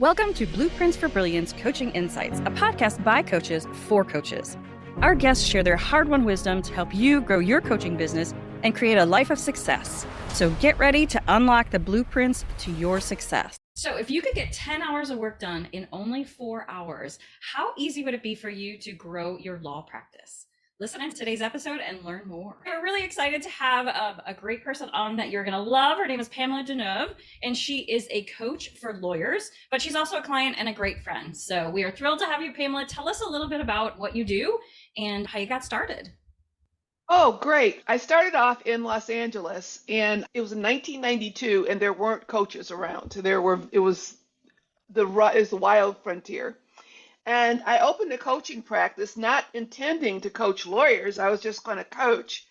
Welcome to Blueprints for Brilliance Coaching Insights, a podcast by coaches for coaches. Our guests share their hard-won wisdom to help you grow your coaching business and create a life of success. So get ready to unlock the blueprints to your success. So if you could get 10 hours of work done in only 4 hours, how easy would it be for you to grow your law practice? Listen in to today's episode and learn more. We're really excited to have a great person on that you're going to love. Her name is Pamela DeNeuve, and she is a coach for lawyers, but she's also a client and a great friend. So we are thrilled to have you, Pamela. Tell us a little bit about what you do and how you got started. Oh, great. I started off in Los Angeles, and it was in 1992, and there weren't coaches around. It was the wild frontier. And I opened a coaching practice, not intending to coach lawyers. I was just going to coach.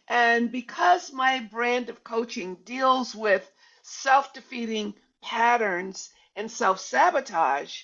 And because my brand of coaching deals with self-defeating patterns and self-sabotage,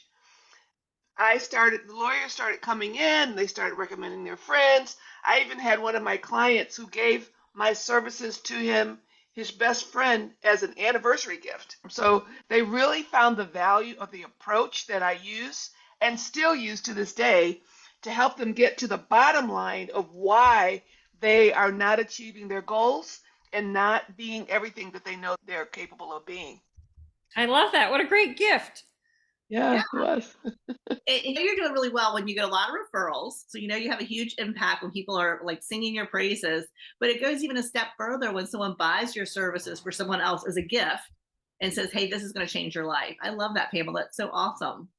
the lawyers started coming in, they started recommending their friends. I even had one of my clients who gave my services to his best friend, as an anniversary gift. So they really found the value of the approach that I use and still use to this day to help them get to the bottom line of why they are not achieving their goals and not being everything that they know they're capable of being. I love that. What a great gift. Yeah, it was. You're doing really well when you get a lot of referrals. So you have a huge impact when people are like singing your praises. But it goes even a step further when someone buys your services for someone else as a gift and says, hey, this is going to change your life. I love that, Pamela. That's so awesome.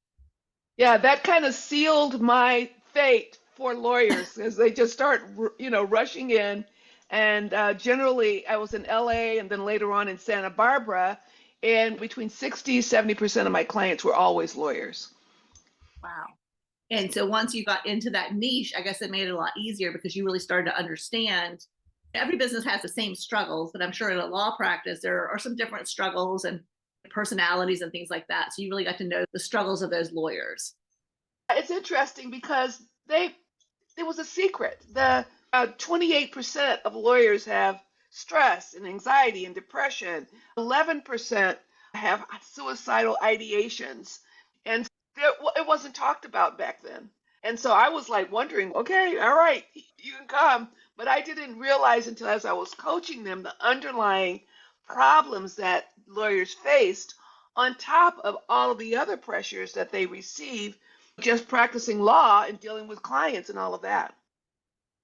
Yeah, that kind of sealed my fate for lawyers as they just start, rushing in. And generally, I was in LA and then later on in Santa Barbara, and between 60-70% of my clients were always lawyers. Wow. And so once you got into that niche, I guess it made it a lot easier because you really started to understand every business has the same struggles, but I'm sure in a law practice, there are some different struggles and personalities and things like that. So you really got to know the struggles of those lawyers. It's interesting because there was a secret. The 28% of lawyers have stress and anxiety and depression. 11% have suicidal ideations. And it wasn't talked about back then. And so I was like wondering, okay, all right, you can come. But I didn't realize until as I was coaching them the underlying problems that lawyers faced on top of all of the other pressures that they receive just practicing law and dealing with clients and all of that.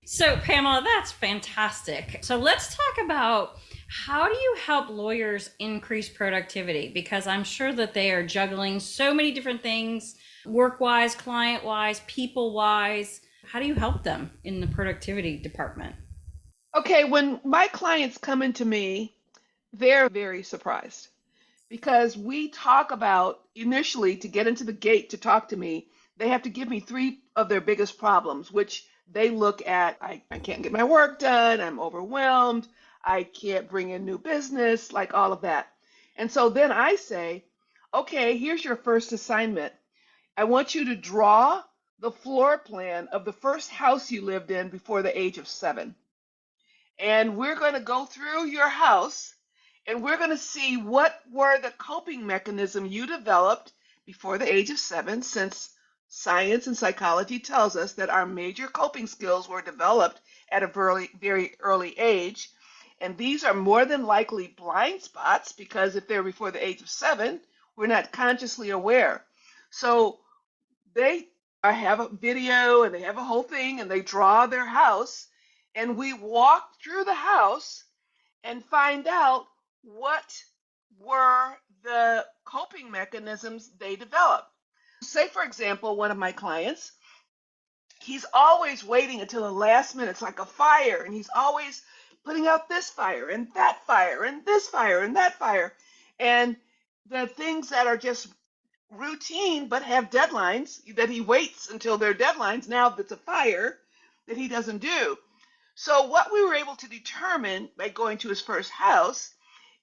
So Pamela, that's fantastic. So let's talk about how do you help lawyers increase productivity? Because I'm sure that they are juggling so many different things, work-wise, client-wise, people-wise. How do you help them in the productivity department? Okay, when my clients come into me, they're very surprised because we talk about initially to get into the gate to talk to me, they have to give me 3 of their biggest problems, which they look at. I can't get my work done. I'm overwhelmed. I can't bring in new business, like all of that. And so then I say, okay, here's your first assignment. I want you to draw the floor plan of the first house you lived in before the age of 7. And we're going to go through your house and we're going to see what were the coping mechanism you developed before the age of 7, since science and psychology tells us that our major coping skills were developed at a very early age. And these are more than likely blind spots because if they're before the age of 7, we're not consciously aware. So they have a video and they have a whole thing and they draw their house and we walk through the house and find out what were the coping mechanisms they developed. Say, for example, one of my clients, he's always waiting until the last minute. It's like a fire, and he's always putting out this fire and that fire and this fire and that fire. And the things that are just routine but have deadlines that he waits until their deadlines, now that's a fire that he doesn't do. So what we were able to determine by going to his first house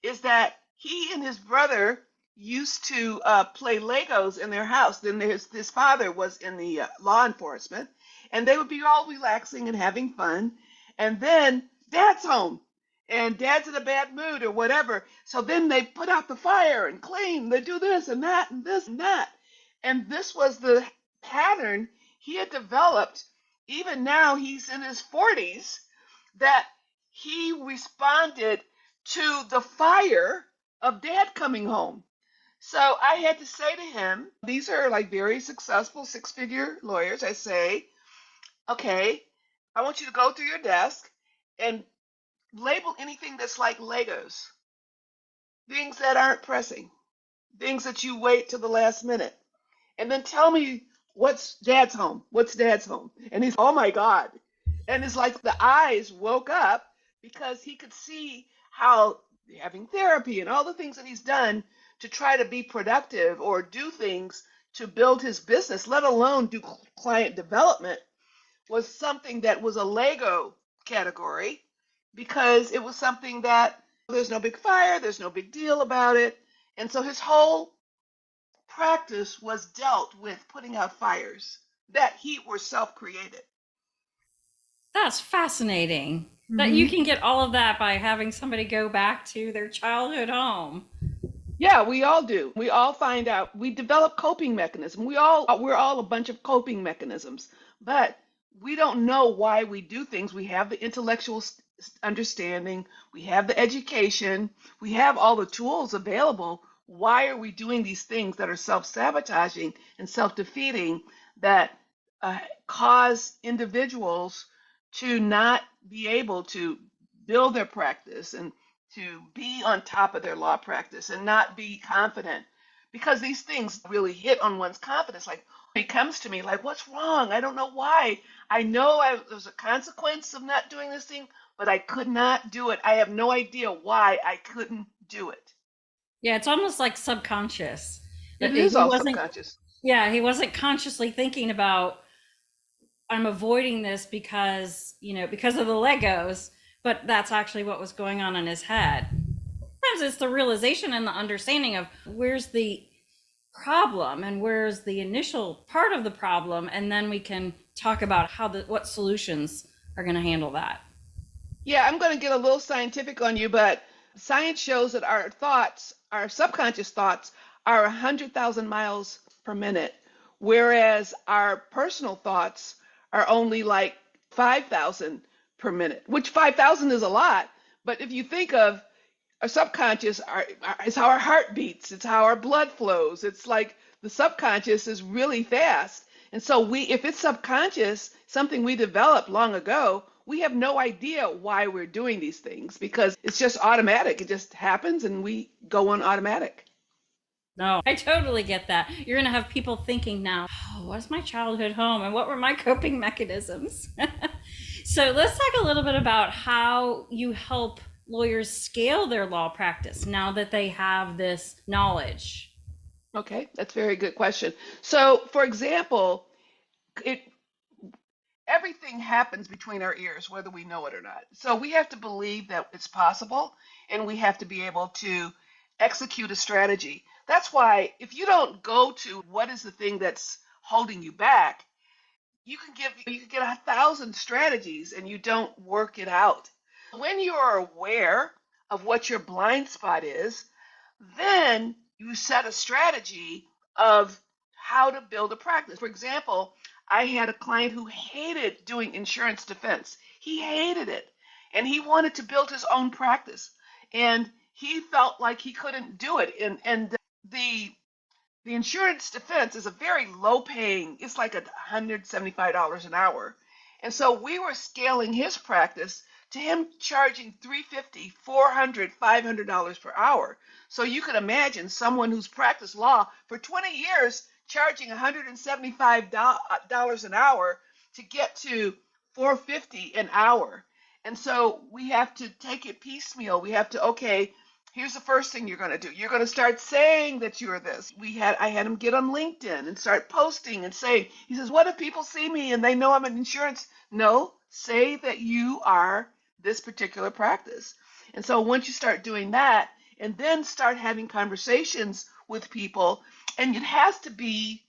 is that he and his brother used to play Legos in their house. Then his father was in the law enforcement, and they would be all relaxing and having fun. And then dad's home, and dad's in a bad mood or whatever. So then they put out the fire and clean, they do this and that and this and that. And this was the pattern he had developed. Even now, he's in his 40s, that he responded to the fire of dad coming home. So I had to say to him, these are like very successful six-figure lawyers. I say, okay, I want you to go through your desk and label anything that's like Legos, things that aren't pressing, things that you wait till the last minute. And then tell me what's dad's home? What's dad's home? And he's, oh my God. And it's like the eyes woke up because he could see how having therapy and all the things that he's done to try to be productive or do things to build his business, let alone do client development, was something that was a Lego category because it was something that there's no big fire, there's no big deal about it. And so his whole practice was dealt with putting out fires that he were self-created. That's fascinating. That you can get all of that by having somebody go back to their childhood home. Yeah, we all do. We all find out. We develop coping mechanisms. We're all a bunch of coping mechanisms, but we don't know why we do things. We have the intellectual understanding, we have the education, we have all the tools available. Why are we doing these things that are self-sabotaging and self-defeating that cause individuals to not be able to build their practice and to be on top of their law practice and not be confident? Because these things really hit on one's confidence. Like, he comes to me like, what's wrong? I don't know why. I know there's a consequence of not doing this thing, but I could not do it. I have no idea why I couldn't do it. Yeah, it's almost like subconscious. It is all subconscious. Yeah, he wasn't consciously thinking about, I'm avoiding this because, because of the Legos, but that's actually what was going on in his head. Sometimes it's the realization and the understanding of where's the problem and where's the initial part of the problem, and then we can talk about what solutions are going to handle that. Yeah, I'm going to get a little scientific on you, but science shows that our thoughts, our subconscious thoughts, are 100,000 miles per minute, whereas our personal thoughts are only like 5,000 per minute, which 5,000 is a lot. But if you think of our subconscious, it's how our heart beats, it's how our blood flows. It's like the subconscious is really fast. And so if it's subconscious, something we developed long ago, we have no idea why we're doing these things because it's just automatic. It just happens and we go on automatic. No, I totally get that. You're going to have people thinking now, oh, what's my childhood home and what were my coping mechanisms? So let's talk a little bit about how you help lawyers scale their law practice now that they have this knowledge. Okay, that's a very good question. So, for example, everything happens between our ears, whether we know it or not. So we have to believe that it's possible, and we have to be able to execute a strategy. That's why if you don't go to what is the thing that's holding you back, you can get 1,000 strategies and you don't work it out. When you are aware of what your blind spot is, then you set a strategy of how to build a practice. For example, I had a client who hated doing insurance defense. He hated it. And he wanted to build his own practice. And he felt like he couldn't do it. And the insurance defense is a very low paying, it's like $175 an hour. And so we were scaling his practice to him charging $350, $400, $500 per hour. So you can imagine someone who's practiced law for 20 years charging $175 an hour to get to $450 an hour. And so we have to take it piecemeal. We have to, okay, here's the first thing you're going to do. You're going to start saying that you're this. I had him get on LinkedIn and start posting and saying, he says, what if people see me and they know I'm an insurance? No, say that you are this particular practice. And so once you start doing that and then start having conversations with people, and it has to be,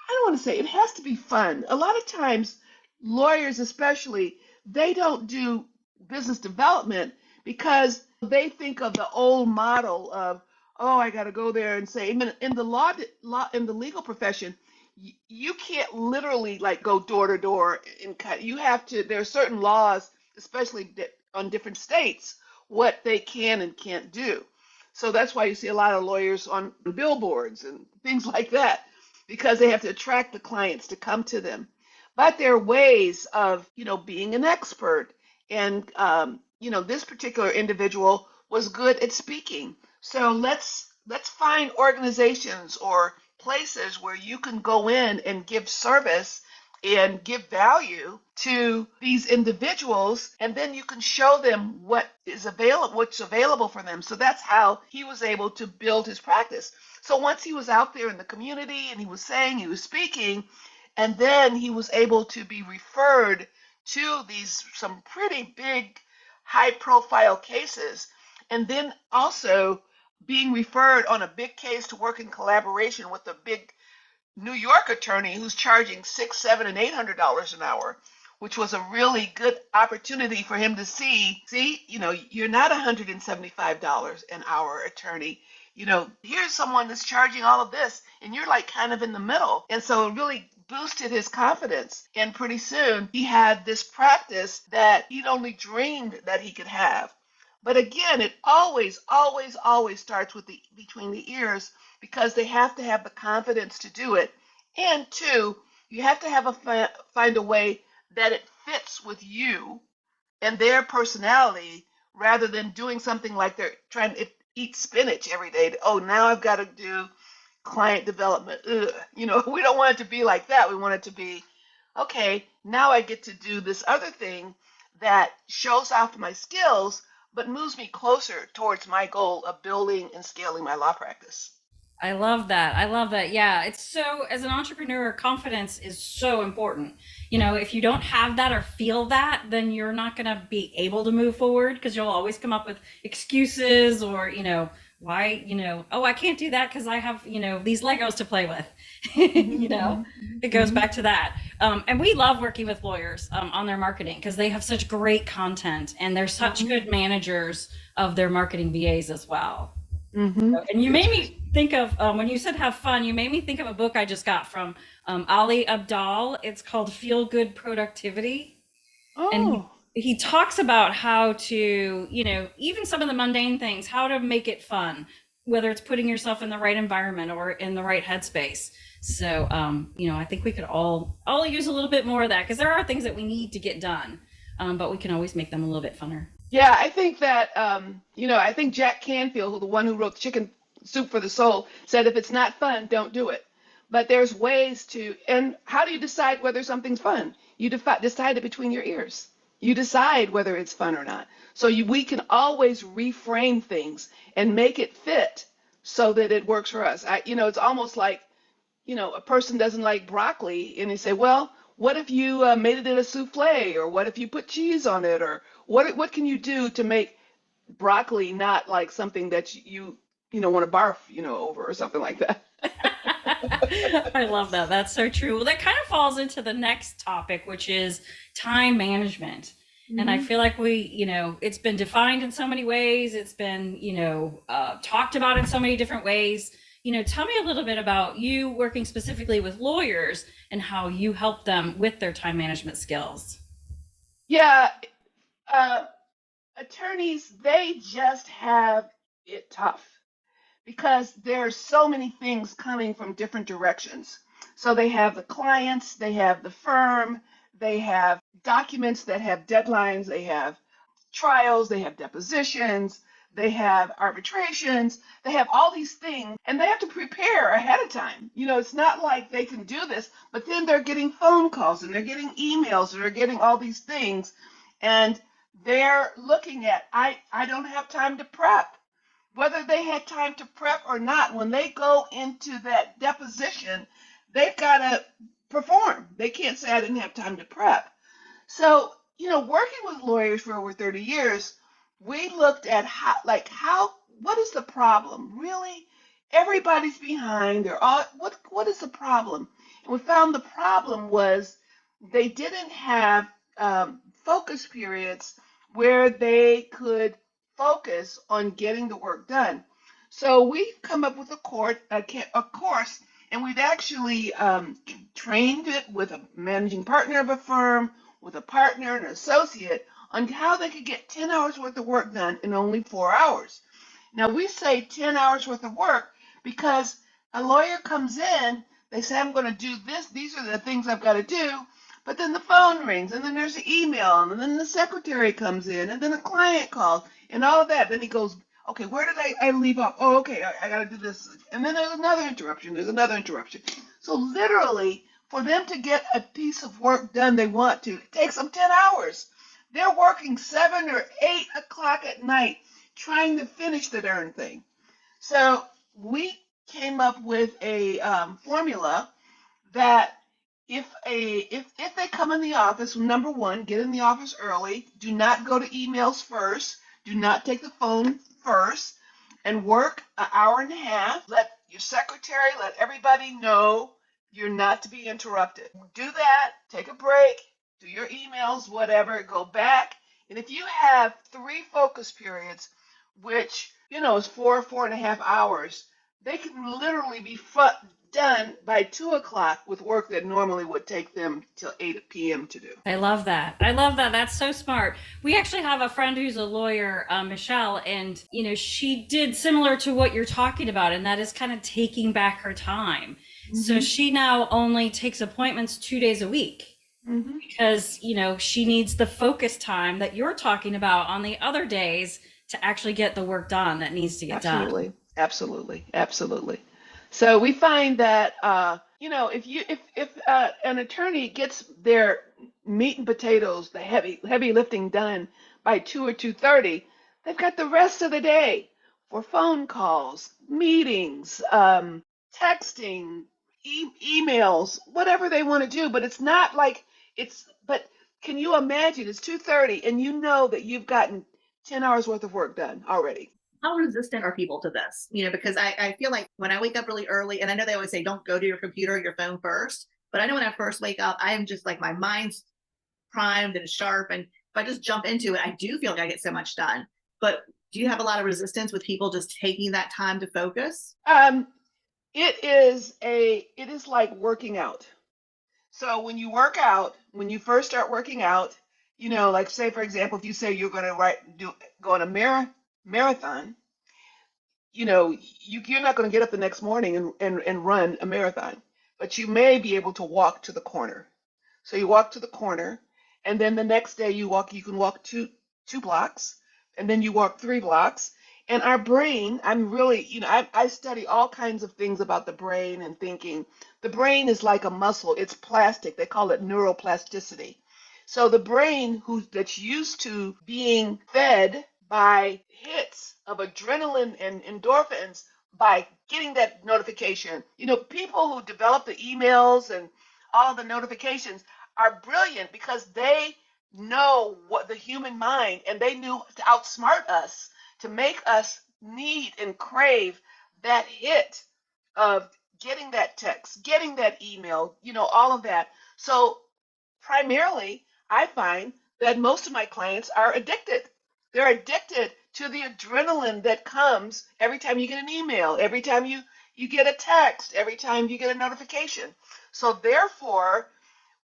I don't want to say, it has to be fun. A lot of times, lawyers especially, they don't do business development because they think of the old model of, oh, I got to go there and say, in the law in the legal profession, you can't literally like go door to door and cut. You have to. There are certain laws, especially on different states, what they can and can't do. So that's why you see a lot of lawyers on billboards and things like that, because they have to attract the clients to come to them. But there are ways of, being an expert. And, this particular individual was good at speaking. So let's find organizations or places where you can go in and give service and give value to these individuals, and then you can show them what's available for them. So that's how he was able to build his practice. So once he was out there in the community and he was saying, he was speaking, and then he was able to be referred to some pretty big high profile cases, and then also being referred on a big case to work in collaboration with a big New York attorney who's charging six, $7, and $800 an hour, which was a really good opportunity for him to see, you're not $175 an hour attorney. Here's someone that's charging all of this, and you're like kind of in the middle. And so it really boosted his confidence. And pretty soon he had this practice that he'd only dreamed that he could have. But again, it always, always, always starts with between the ears, because they have to have the confidence to do it. And two, you have to find a way that it fits with you and their personality, rather than doing something like they're trying to eat spinach every day. Oh, now I've got to do client development. Ugh. We don't want it to be like that. We want it to be, okay, now I get to do this other thing that shows off my skills, but moves me closer towards my goal of building and scaling my law practice. I love that. I love that. Yeah. It's so, as an entrepreneur, confidence is so important. If you don't have that or feel that, then you're not going to be able to move forward, because you'll always come up with excuses or, why, oh, I can't do that because I have, these Legos to play with. It goes back to that. And we love working with lawyers on their marketing, because they have such great content and they're such good managers of their marketing VAs as well. Mm-hmm. And you made me think of, when you said have fun, you made me think of a book I just got from Ali Abdaal. It's called Feel Good Productivity. Oh. And he talks about how to, even some of the mundane things, how to make it fun, whether it's putting yourself in the right environment or in the right headspace. So, I think we could all use a little bit more of that, because there are things that we need to get done, but we can always make them a little bit funner. Yeah, I think that, I think Jack Canfield, the one who wrote Chicken Soup for the Soul, said if it's not fun, don't do it. But there's ways to, and how do you decide whether something's fun? You decide it between your ears. You decide whether it's fun or not. So we can always reframe things and make it fit so that it works for us. It's almost like, a person doesn't like broccoli, and they say, well, what if you made it in a souffle, or what if you put cheese on it, or what can you do to make broccoli not like something that you want to barf over, or something like that. I love that. That's so true. Well, that kind of falls into the next topic, which is time management. Mm-hmm. And I feel like it's been defined in so many ways. It's been, talked about in so many different ways. Tell me a little bit about you working specifically with lawyers and how you help them with their time management skills. Yeah. Attorneys, they just have it tough, because there are so many things coming from different directions. So they have the clients, they have the firm, they have documents that have deadlines, they have trials, they have depositions, they have arbitrations, they have all these things, and they have to prepare ahead of time. It's not like they can do this, but then they're getting phone calls and they're getting emails and they're getting all these things, and they're looking at, I don't have time to prep. Whether they had time to prep or not, when they go into that deposition, they've got to perform. They can't say I didn't have time to prep. So, working with lawyers for over 30 years, we looked at what is the problem? Really? Everybody's behind. What is the problem? And we found the problem was they didn't have focus periods where they could focus on getting the work done. So we've come up with a course, and we've actually trained it with a managing partner of a firm, with a partner, an associate, on how they could get 10 hours worth of work done in only 4 hours. Now, we say 10 hours worth of work because a lawyer comes in, they say, I'm going to do this, these are the things I've got to do, but then the phone rings, and then there's an email, and then the secretary comes in, and then a client calls, and all of that. Then he goes, okay, where did I leave off? Oh, okay, I got to do this. And then there's another interruption, there's another interruption. So literally, for them to get a piece of work done they want to, it takes them 10 hours. They're working 7 or 8 o'clock at night trying to finish the darn thing. So we came up with a formula that if they come in the office, number one, get in the office early. Do not go to emails first. Do not take the phone first, and work an hour and a half. Let your secretary, let everybody know you're not to be interrupted. Do that. Take a break. Do your emails, whatever. Go back. And if you have 3 focus periods, which is 4.5 hours, they can literally be done by 2 o'clock with work that normally would take them till 8 p.m. to do. I love that. I love that. That's so smart. We actually have a friend who's a lawyer, Michelle, and she did similar to what you're talking about, and that is kind of taking back her time. Mm-hmm. So she now only takes appointments 2 days a week. Mm-hmm. Because she needs the focus time that you're talking about on the other days to actually get the work done that needs to get done. Absolutely. So we find that if an attorney gets their meat and potatoes, the heavy lifting done by 2 or 2:30, they've got the rest of the day for phone calls, meetings, texting, emails, whatever they want to do. But it's not like but can you imagine it's 2:30 and you know that you've gotten 10 hours worth of work done already? How resistant are people to this? Because I feel like when I wake up really early, and I know they always say, don't go to your computer or your phone first, but I know when I first wake up, I am just like, my mind's primed and sharp. And if I just jump into it, I do feel like I get so much done. But do you have a lot of resistance with people just taking that time to focus? It is like working out. So when you work out, when you first start working out, like say, for example, if you say you're going to go on a marathon, you're not going to get up the next morning and run a marathon, but you may be able to walk to the corner. So you walk to the corner, and then the next day you can walk two blocks, and then you walk 3 blocks. And our brain, I study all kinds of things about the brain and thinking. The brain is like a muscle. It's plastic. They call it neuroplasticity. So the brain that's used to being fed by hits of adrenaline and endorphins by getting that notification. People who develop the emails and all of the notifications are brilliant because they know what the human mind, and they knew to outsmart us, to make us need and crave that hit of getting that text, getting that email, all of that. So primarily, I find that most of my clients are addicted. They're addicted to the adrenaline that comes every time you get an email, every time you get a text, every time you get a notification. So therefore,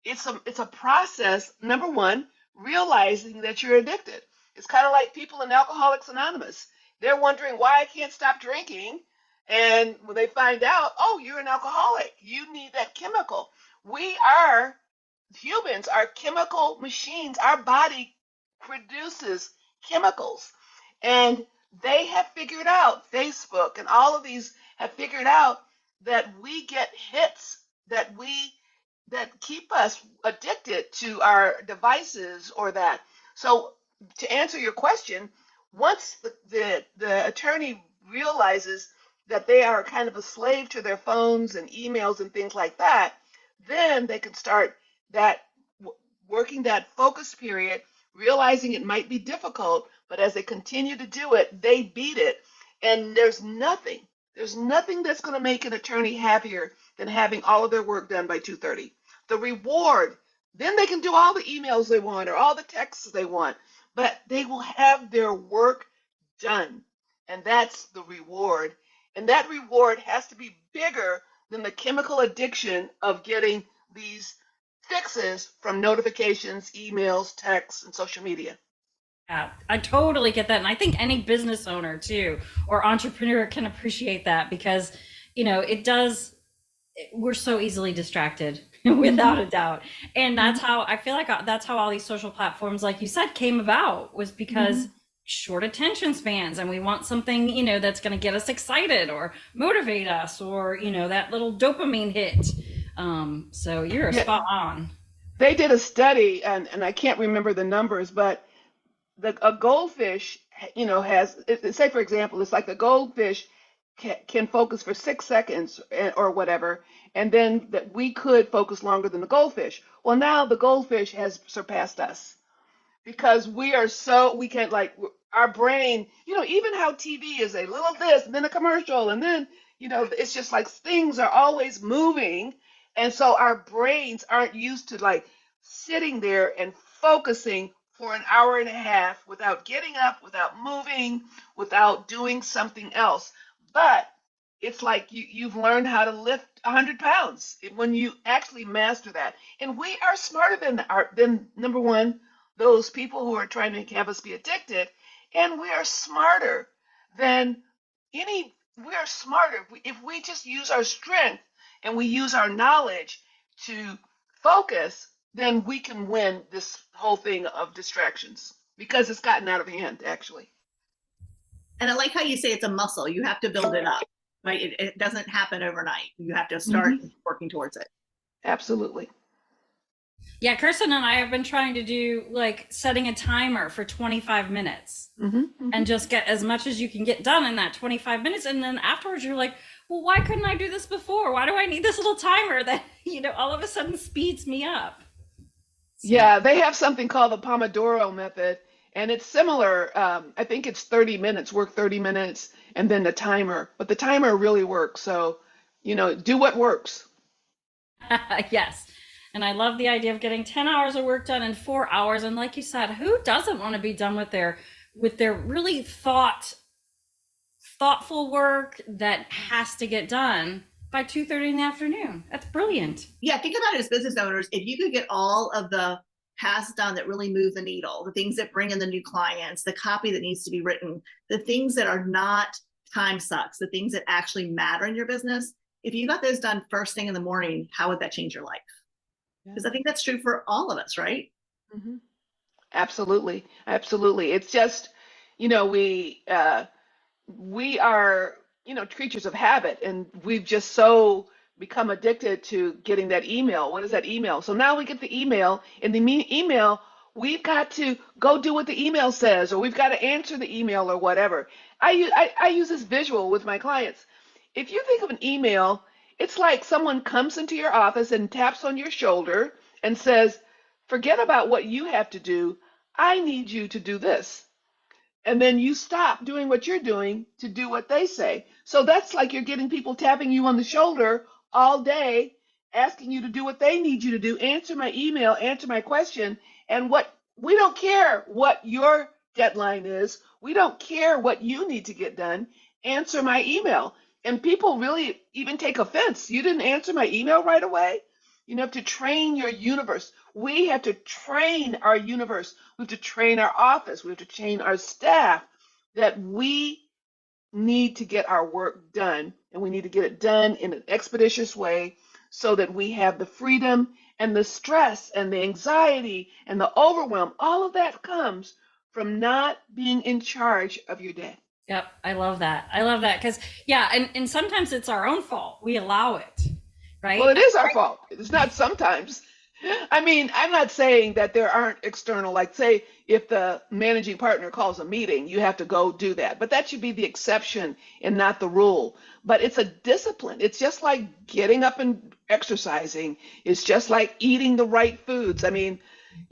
it's a process, number one, realizing that you're addicted. It's kind of like people in Alcoholics Anonymous. They're wondering why I can't stop drinking. And when they find out, oh, you're an alcoholic, you need that chemical. Humans are chemical machines. Our body produces chemicals. And they have figured out, Facebook and all of these have figured out that we get hits that keep us addicted to our devices or that. So to answer your question, once the attorney realizes that they are kind of a slave to their phones and emails and things like that, then they can start working that focus period, realizing it might be difficult, but as they continue to do it, they beat it. And there's nothing that's going to make an attorney happier than having all of their work done by 2:30. The reward, then they can do all the emails they want or all the texts they want. but they will have their work done. And that's the reward. And that reward has to be bigger than the chemical addiction of getting these fixes from notifications, emails, texts, and social media. Yeah, I totally get that. And I think any business owner too, or entrepreneur can appreciate that because, it does, we're so easily distracted without a doubt. And that's how I feel like that's how all these social platforms, like you said, came about, was because short attention spans, and we want something, that's going to get us excited or motivate us, or, that little dopamine hit. So you're Yeah, spot on. they did a study, and I can't remember the numbers, but a goldfish, has, say for example, it's like the goldfish can focus for 6 seconds or whatever, and then that we could focus longer than the goldfish. Well, now the goldfish has surpassed us because we can't, like, our brain, even how TV is a little this and then a commercial and then, it's just like things are always moving. And so our brains aren't used to like sitting there and focusing for an hour and a half without getting up, without moving, without doing something else. But it's like you've learned how to lift 100 pounds when you actually master that. And we are smarter than number one, those people who are trying to have us be addicted, and we are smarter than we are smarter if we just use our strength and we use our knowledge to focus, then we can win this whole thing of distractions because it's gotten out of hand, actually. And I like how you say it's a muscle. You have to build it up, right? It doesn't happen overnight. You have to start working towards it. Absolutely. Yeah, Kirsten and I have been trying to do like setting a timer for 25 minutes and just get as much as you can get done in that 25 minutes. And then afterwards, you're like, well, why couldn't I do this before? Why do I need this little timer that, all of a sudden speeds me up? So. Yeah, they have something called the Pomodoro method, and it's similar. I think it's 30 minutes, work 30 minutes, and then the timer. But the timer really works. So, do what works. Yes. And I love the idea of getting 10 hours of work done in 4 hours. And like you said, who doesn't want to be done with their really thoughtful work that has to get done by 2:30 in the afternoon? That's brilliant. Yeah, think about it as business owners. If you could get all of the tasks done that really move the needle, the things that bring in the new clients, the copy that needs to be written, the things that are not time sucks, the things that actually matter in your business, if you got those done first thing in the morning, how would that change your life? Because I think that's true for all of us, right? Mm-hmm. Absolutely. Absolutely. It's just, we are, creatures of habit, and we've just so become addicted to getting that email. What is that email? So now we get the email. In the email, we've got to go do what the email says, or we've got to answer the email or whatever. I use this visual with my clients. If you think of an email, it's like someone comes into your office and taps on your shoulder and says, forget about what you have to do. I need you to do this. And then you stop doing what you're doing to do what they say. So that's like you're getting people tapping you on the shoulder all day, asking you to do what they need you to do, answer my email, answer my question. And what we don't care what your deadline is, we don't care what you need to get done, answer my email. And people really even take offense. You didn't answer my email right away. You have to train your universe. We have to train our universe. We have to train our office. We have to train our staff that we need to get our work done, and we need to get it done in an expeditious way so that we have the freedom, and the stress and the anxiety and the overwhelm. All of that comes from not being in charge of your day. Yep. I love that. I love that. Because, yeah, and sometimes it's our own fault. We allow it, right? Well, it is our fault. It's not sometimes. I mean, I'm not saying that there aren't external, like, say, if the managing partner calls a meeting, you have to go do that. But that should be the exception and not the rule. But it's a discipline. It's just like getting up and exercising. It's just like eating the right foods. I mean,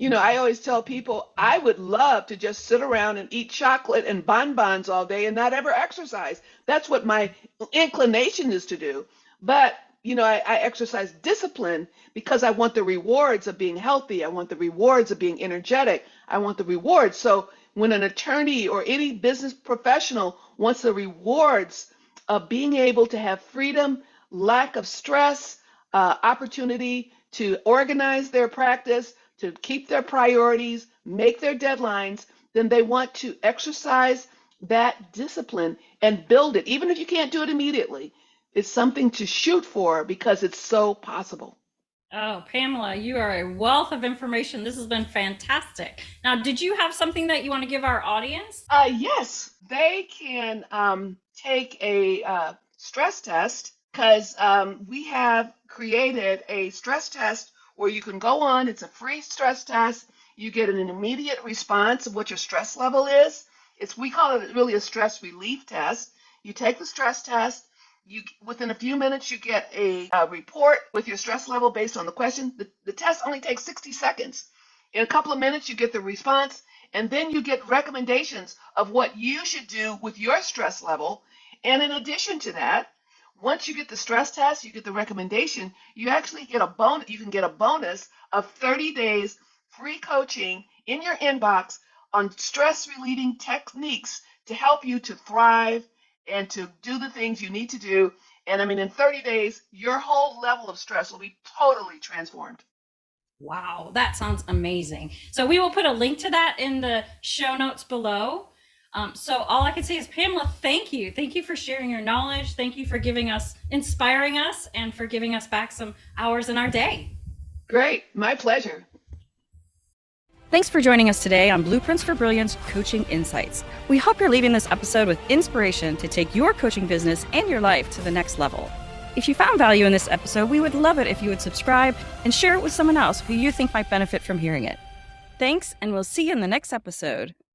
I always tell people I would love to just sit around and eat chocolate and bonbons all day and not ever exercise. That's what my inclination is to do. But I exercise discipline because I want the rewards of being healthy. I want the rewards of being energetic. I want the rewards. So when an attorney or any business professional wants the rewards of being able to have freedom, lack of stress, opportunity to organize their practice, to keep their priorities, make their deadlines, then they want to exercise that discipline and build it. Even if you can't do it immediately, it's something to shoot for because it's so possible. Oh, Pamela, you are a wealth of information. This has been fantastic. Now, did you have something that you want to give our audience? Yes, they can take a stress test because we have created a stress test where you can go on. It's a free stress test. You get an immediate response of what your stress level is. We call it really a stress relief test. You take the stress test. Within a few minutes, you get a report with your stress level based on the question. The test only takes 60 seconds. In a couple of minutes, you get the response, and then you get recommendations of what you should do with your stress level. And in addition to that, once you get the stress test, you get the recommendation, you actually get a bonus. You can get a bonus of 30 days free coaching in your inbox on stress relieving techniques to help you to thrive and to do the things you need to do. And I mean, in 30 days, your whole level of stress will be totally transformed. Wow, that sounds amazing. So we will put a link to that in the show notes below. So all I can say is, Pamela, thank you. Thank you for sharing your knowledge. Thank you for inspiring us, and for giving us back some hours in our day. Great. My pleasure. Thanks for joining us today on Blueprints for Brilliance Coaching Insights. We hope you're leaving this episode with inspiration to take your coaching business and your life to the next level. If you found value in this episode, we would love it if you would subscribe and share it with someone else who you think might benefit from hearing it. Thanks, and we'll see you in the next episode.